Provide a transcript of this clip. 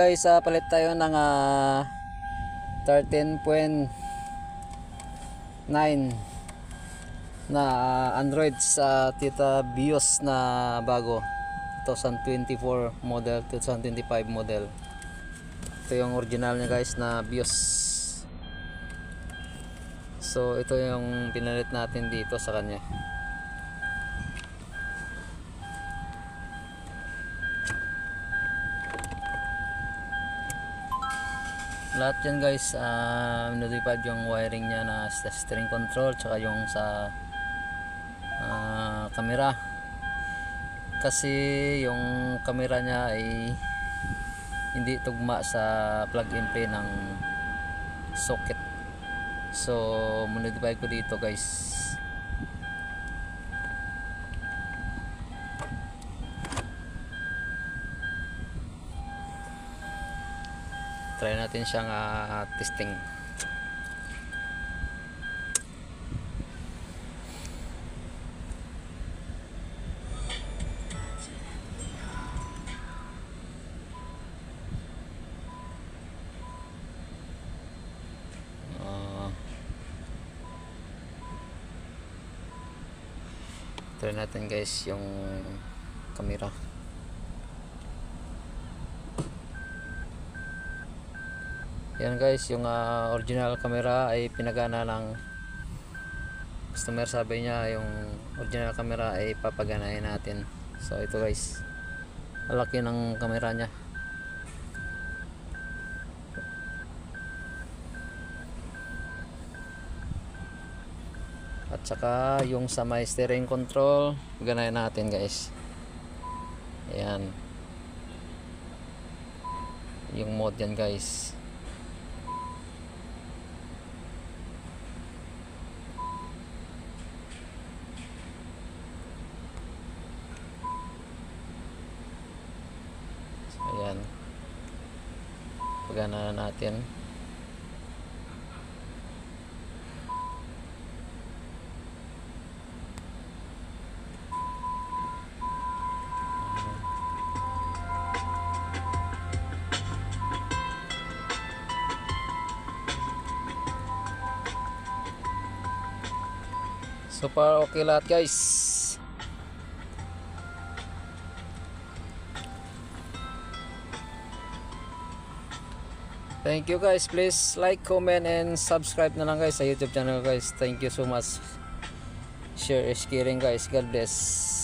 guys, palit tayo ng 13.9 na Android sa Tita BIOS na bago, 2024 model, 2025 model. Ito yung original niya guys na BIOS. So ito yung pinalit natin dito sa kanya. Lahat yan guys, notified yung wiring niya na sa steering control tsaka yung sa camera, kasi yung camera niya ay hindi tugma sa plug and play ng socket. So modify ko dito guys. Try natin siyang testing. Try natin guys yung camera. Yan guys, yung original camera ay pinagana ng customer. Sabi niya yung original camera ay papaganahin natin. So ito guys, malaki ng camera niya. At saka yung sa may steering control, ganahin natin guys. Ayan, yung mode yan guys. Ayan, pagana natin. So far okay lahat guys. Thank you guys. Please like, comment, and subscribe na lang guys sa YouTube channel guys. Thank you so much. Share is caring guys. God bless.